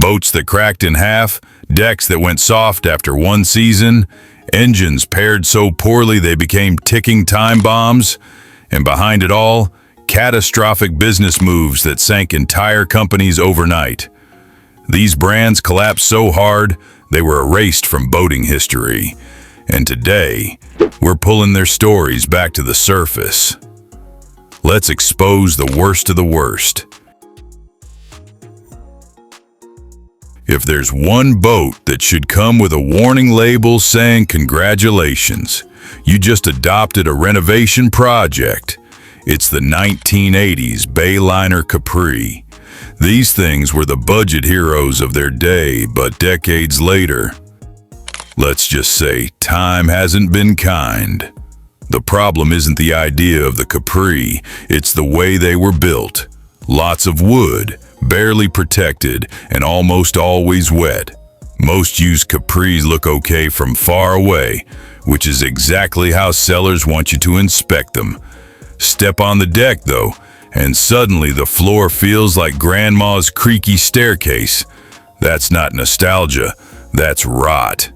Boats that cracked in half, decks that went soft after one season, engines paired so poorly they became ticking time bombs, and behind it all, catastrophic business moves that sank entire companies overnight. These brands collapsed so hard, they were erased from boating history. And today, we're pulling their stories back to the surface. Let's expose the worst of the worst. If there's one boat that should come with a warning label saying congratulations, you just adopted a renovation project, it's the 1980s Bayliner Capri. These things were the budget heroes of their day, but decades later, let's just say time hasn't been kind. The problem isn't the idea of the Capri, it's the way they were built. Lots of wood, barely protected, and almost always wet. Most used Capris look okay from far away, which is exactly how sellers want you to inspect them. Step on the deck though, and suddenly the floor feels like grandma's creaky staircase. That's not nostalgia, that's rot.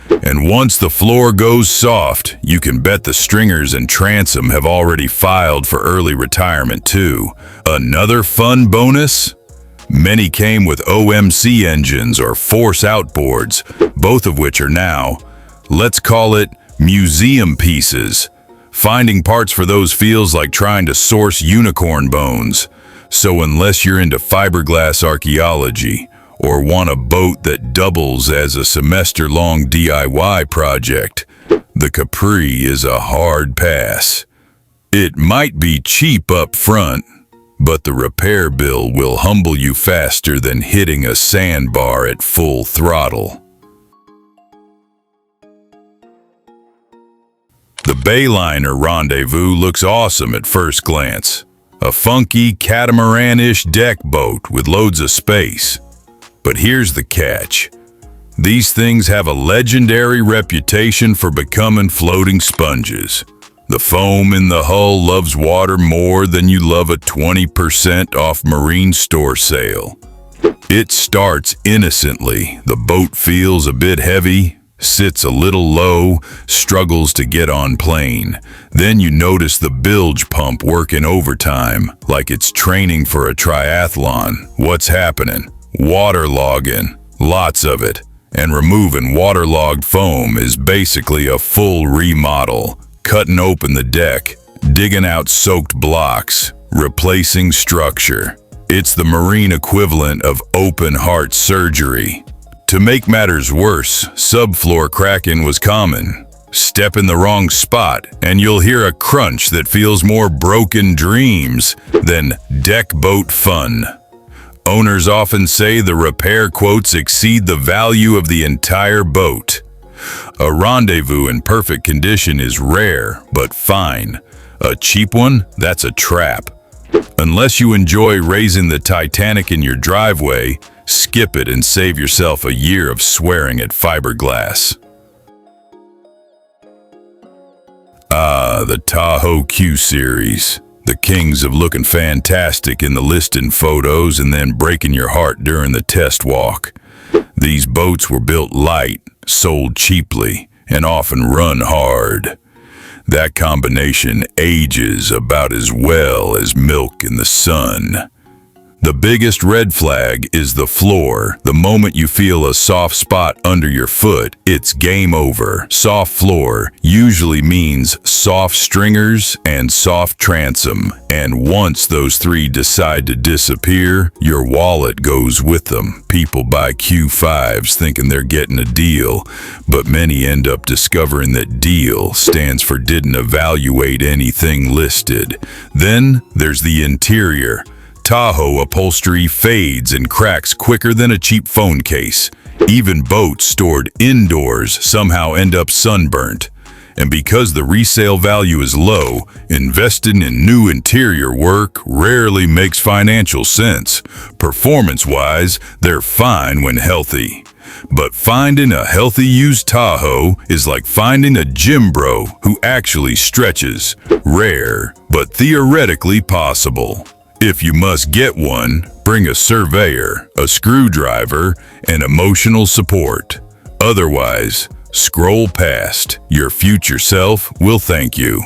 And once the floor goes soft, you can bet the stringers and transom have already filed for early retirement too. Another fun bonus? Many came with OMC engines or force outboards, both of which are now, let's call it, museum pieces. Finding parts for those feels like trying to source unicorn bones. So unless you're into fiberglass archaeology, or want a boat that doubles as a semester-long DIY project, the Capri is a hard pass. It might be cheap up front, but the repair bill will humble you faster than hitting a sandbar at full throttle. The Bayliner Rendezvous looks awesome at first glance. A funky catamaran-ish deck boat with loads of space. But here's the catch. These things have a legendary reputation for becoming floating sponges. The foam in the hull loves water more than you love a 20% off marine store sale. It starts innocently. The boat feels a bit heavy, sits a little low, struggles to get on plane. Then you notice the bilge pump working overtime, like it's training for a triathlon. What's happening? Waterlogging, lots of it. And removing waterlogged foam is basically a full remodel. Cutting open the deck, digging out soaked blocks, replacing structure. It's the marine equivalent of open heart surgery. To make matters worse, subfloor cracking was common. Step in the wrong spot, and you'll hear a crunch that feels more broken dreams than deck boat fun. Owners often say the repair quotes exceed the value of the entire boat. A Rendezvous in perfect condition is rare, but fine. A cheap one? That's a trap. Unless you enjoy raising the Titanic in your driveway, skip it and save yourself a year of swearing at fiberglass. The Tahoe Q Series. The kings of looking fantastic in the listing photos and then breaking your heart during the test walk. These boats were built light, sold cheaply, and often run hard. That combination ages about as well as milk in the sun. The biggest red flag is the floor. The moment you feel a soft spot under your foot, it's game over. Soft floor usually means soft stringers and soft transom. And once those three decide to disappear, your wallet goes with them. People buy Q5s thinking they're getting a deal, but many end up discovering that deal stands for didn't evaluate anything listed. Then there's the interior. Tahoe upholstery fades and cracks quicker than a cheap phone case. Even boats stored indoors somehow end up sunburnt. And because the resale value is low, investing in new interior work rarely makes financial sense. Performance-wise, they're fine when healthy. But finding a healthy used Tahoe is like finding a gym bro who actually stretches. Rare, but theoretically possible. If you must get one, bring a surveyor, a screwdriver, and emotional support. Otherwise, scroll past. Your future self will thank you.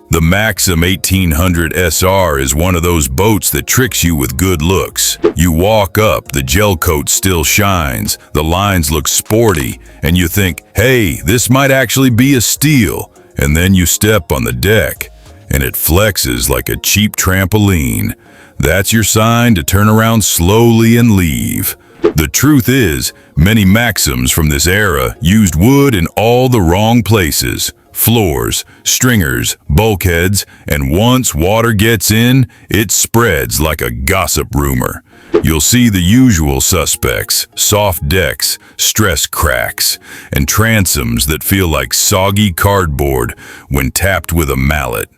The Maxim 1800 SR is one of those boats that tricks you with good looks. You walk up, the gel coat still shines, the lines look sporty, and you think, hey, this might actually be a steal. And then you step on the deck, and it flexes like a cheap trampoline. That's your sign to turn around slowly and leave. The truth is, many Maxims from this era used wood in all the wrong places. Floors, stringers, bulkheads, and once water gets in, it spreads like a gossip rumor. You'll see the usual suspects: soft decks, stress cracks, and transoms that feel like soggy cardboard when tapped with a mallet.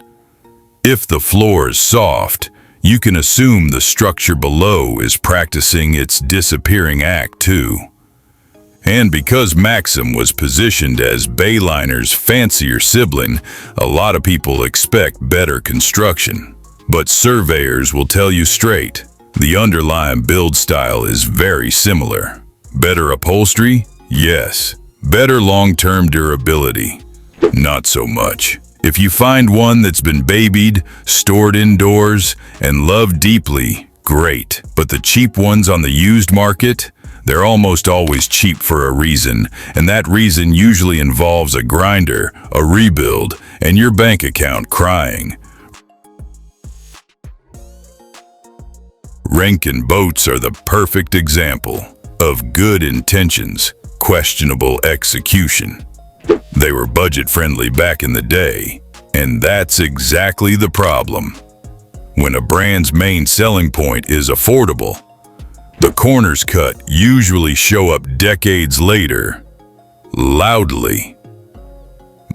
If the floor is soft, you can assume the structure below is practicing its disappearing act too. And because Maxim was positioned as Bayliner's fancier sibling, a lot of people expect better construction. But surveyors will tell you straight, the underlying build style is very similar. Better upholstery? Yes. Better long-term durability? Not so much. If you find one that's been babied, stored indoors, and loved deeply, great. But the cheap ones on the used market? They're almost always cheap for a reason, and that reason usually involves a grinder, a rebuild, and your bank account crying. Renken boats are the perfect example of good intentions, questionable execution. They were budget-friendly back in the day, and that's exactly the problem. When a brand's main selling point is affordable, the corners cut usually show up decades later, loudly.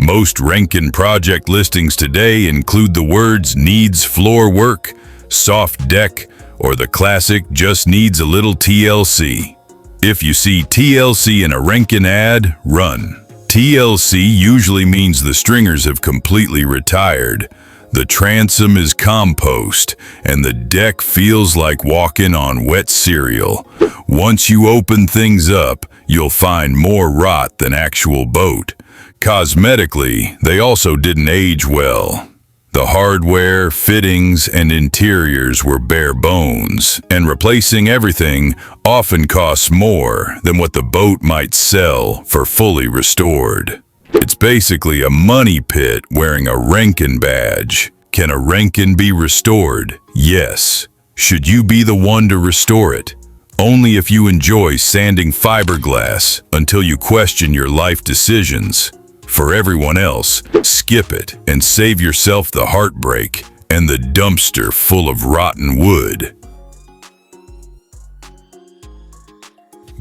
Most Renken project listings today include the words "needs floor work," "soft deck," or the classic "just needs a little TLC." If you see TLC in a Renken ad, run. TLC usually means the stringers have completely retired, the transom is compost, and the deck feels like walking on wet cereal. Once you open things up, you'll find more rot than actual boat. Cosmetically, they also didn't age well. The hardware, fittings, and interiors were bare bones, and replacing everything often costs more than what the boat might sell for fully restored. It's basically a money pit wearing a Renken badge. Can a Renken be restored? Yes. Should you be the one to restore it? Only if you enjoy sanding fiberglass until you question your life decisions. For everyone else, skip it and save yourself the heartbreak and the dumpster full of rotten wood.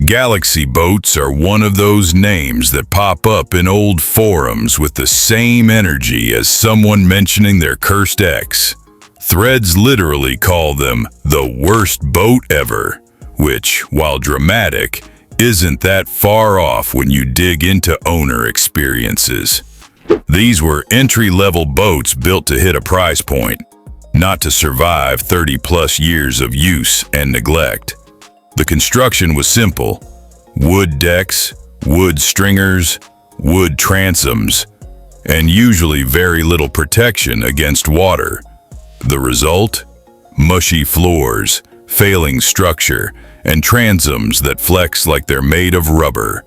Galaxy boats are one of those names that pop up in old forums with the same energy as someone mentioning their cursed ex. Threads literally call them the worst boat ever, which, while dramatic, isn't that far off when you dig into owner experiences. These were entry-level boats built to hit a price point, not to survive 30-plus years of use and neglect. The construction was simple: wood decks, wood stringers, wood transoms, and usually very little protection against water. The result? Mushy floors, failing structure, and transoms that flex like they're made of rubber.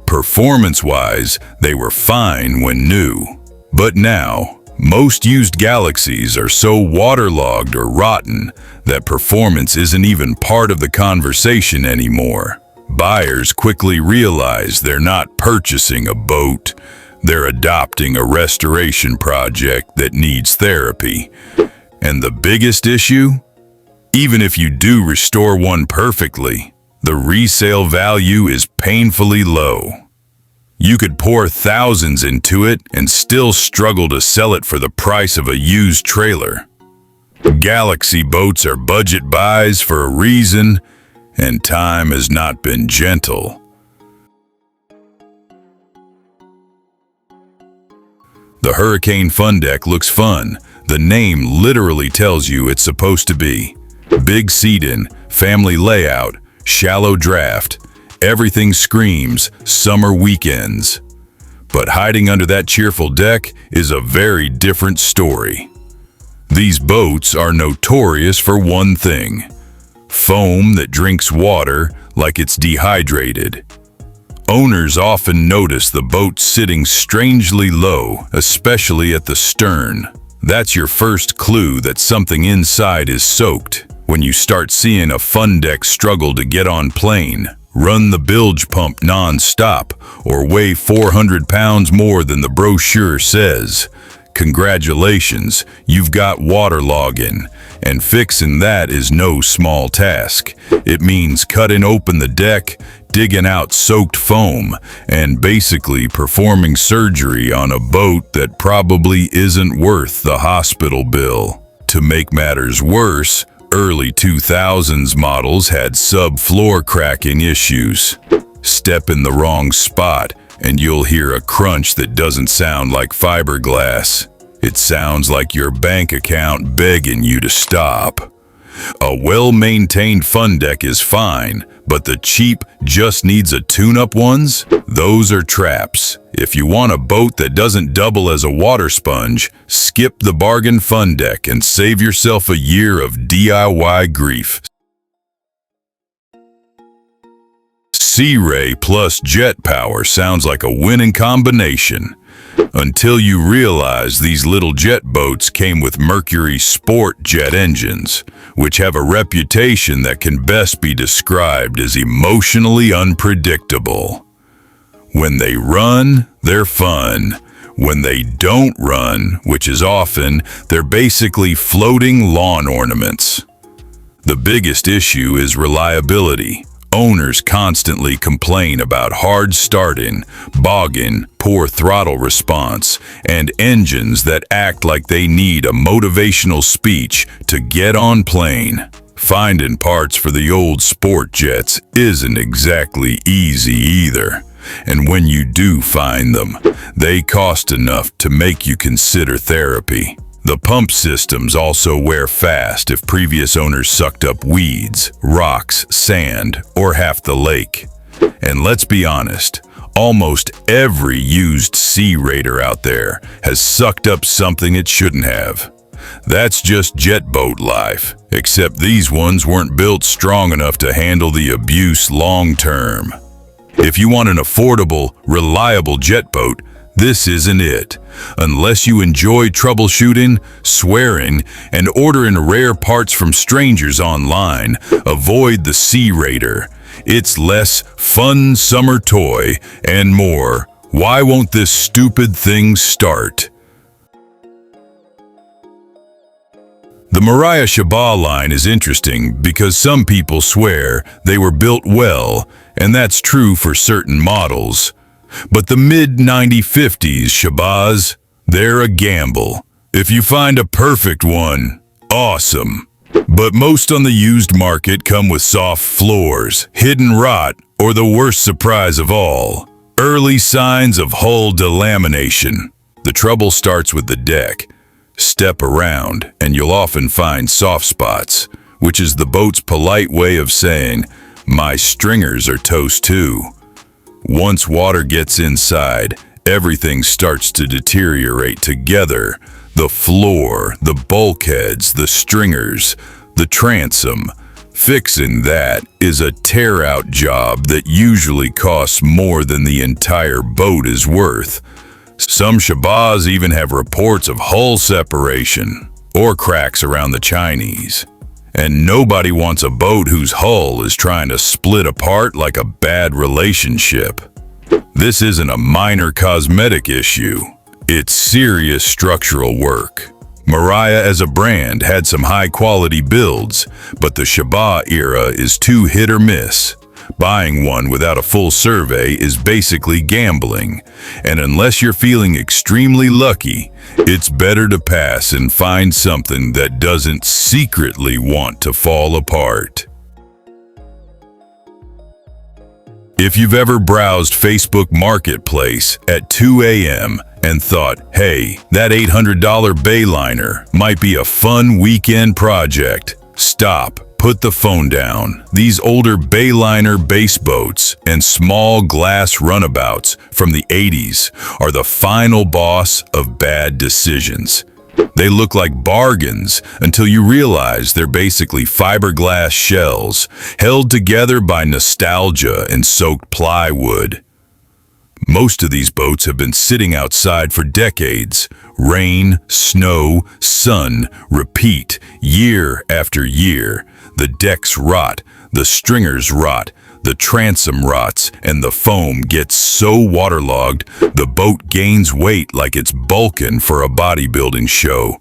Performance-wise, they were fine when new. But now, most used Galaxies are so waterlogged or rotten that performance isn't even part of the conversation anymore. Buyers quickly realize they're not purchasing a boat, they're adopting a restoration project that needs therapy. And the biggest issue? Even if you do restore one perfectly, the resale value is painfully low. You could pour thousands into it and still struggle to sell it for the price of a used trailer. Galaxy boats are budget buys for a reason, and time has not been gentle. The Hurricane Fun Deck looks fun. The name literally tells you it's supposed to be. Big seat-in, family layout, shallow draft. Everything screams summer weekends. But hiding under that cheerful deck is a very different story. These boats are notorious for one thing: foam that drinks water like it's dehydrated. Owners often notice the boat sitting strangely low, especially at the stern. That's your first clue that something inside is soaked. When you start seeing a fun deck struggle to get on plane, run the bilge pump non-stop, or weigh 400 pounds more than the brochure says, congratulations, you've got waterlogging, and fixing that is no small task. It means cutting open the deck, digging out soaked foam, and basically performing surgery on a boat that probably isn't worth the hospital bill. To make matters worse, early 2000s models had subfloor cracking issues. Step in the wrong spot, and you'll hear a crunch that doesn't sound like fiberglass. It sounds like your bank account begging you to stop. A well-maintained fun deck is fine, but the cheap, just needs a tune-up ones? Those are traps. If you want a boat that doesn't double as a water sponge, skip the bargain fun deck and save yourself a year of DIY grief. Sea Ray plus jet power sounds like a winning combination. Until you realize these little jet boats came with Mercury Sport jet engines, which have a reputation that can best be described as emotionally unpredictable. When they run, they're fun. When they don't run, which is often, they're basically floating lawn ornaments. The biggest issue is reliability. Owners constantly complain about hard starting, bogging, poor throttle response, and engines that act like they need a motivational speech to get on plane. Finding parts for the old sport jets isn't exactly easy either. And when you do find them, they cost enough to make you consider therapy. The pump systems also wear fast if previous owners sucked up weeds, rocks, sand, or half the lake. And let's be honest, almost every used Sea Raider out there has sucked up something it shouldn't have. That's just jet boat life, except these ones weren't built strong enough to handle the abuse long term. If you want an affordable, reliable jet boat, this isn't it. Unless you enjoy troubleshooting, swearing, and ordering rare parts from strangers online, avoid the Sea Raider. It's less fun summer toy and more. Why won't this stupid thing start? The Mariah Shabbat line is interesting because some people swear they were built well, and that's true for certain models. But the mid-1950s Shabbas, they're a gamble. If you find a perfect one, awesome. But most on the used market come with soft floors, hidden rot, or the worst surprise of all, early signs of hull delamination. The trouble starts with the deck. Step around, and you'll often find soft spots, which is the boat's polite way of saying, "My stringers are toast too." Once water gets inside, everything starts to deteriorate together. The floor, the bulkheads, the stringers, the transom. Fixing that is a tear-out job that usually costs more than the entire boat is worth. Some Shabbas even have reports of hull separation or cracks around the Chinese. And nobody wants a boat whose hull is trying to split apart like a bad relationship. This isn't a minor cosmetic issue. It's serious structural work. Mariah as a brand had some high-quality builds, but the Shabbat era is too hit or miss. Buying one without a full survey is basically gambling, and unless you're feeling extremely lucky, it's better to pass and find something that doesn't secretly want to fall apart. If you've ever browsed Facebook Marketplace at 2 a.m. and thought, hey, that $800 Bayliner might be a fun weekend project. Stop. Put the phone down. These older Bayliner base boats and small glass runabouts from the 80s are the final boss of bad decisions. They look like bargains until you realize they're basically fiberglass shells held together by nostalgia and soaked plywood. Most of these boats have been sitting outside for decades. Rain, snow, sun, repeat, year after year. The decks rot, the stringers rot, the transom rots, and the foam gets so waterlogged, the boat gains weight like it's bulking for a bodybuilding show.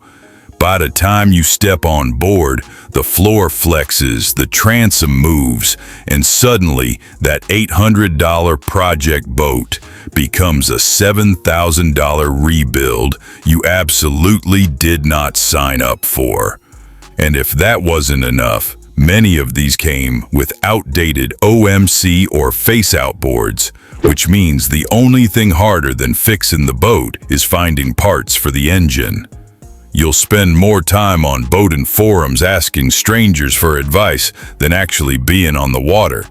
By the time you step on board, the floor flexes, the transom moves, and suddenly that $800 project boat becomes a $7,000 rebuild you absolutely did not sign up for. And if that wasn't enough, many of these came with outdated OMC or face-out boards, which means the only thing harder than fixing the boat is finding parts for the engine. You'll spend more time on boating forums asking strangers for advice than actually being on the water.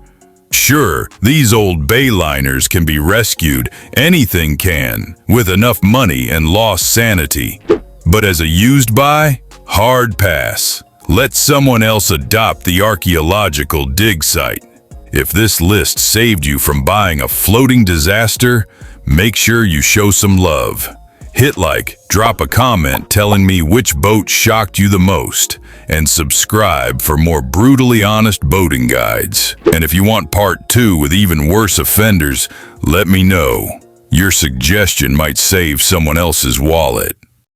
Sure, these old Bayliners can be rescued, anything can, with enough money and lost sanity. But as a used buy, hard pass. Let someone else adopt the archaeological dig site. If this list saved you from buying a floating disaster, make sure you show some love. Hit like, drop a comment telling me which boat shocked you the most, and subscribe for more brutally honest boating guides. And if you want part 2 with even worse offenders, let me know. Your suggestion might save someone else's wallet.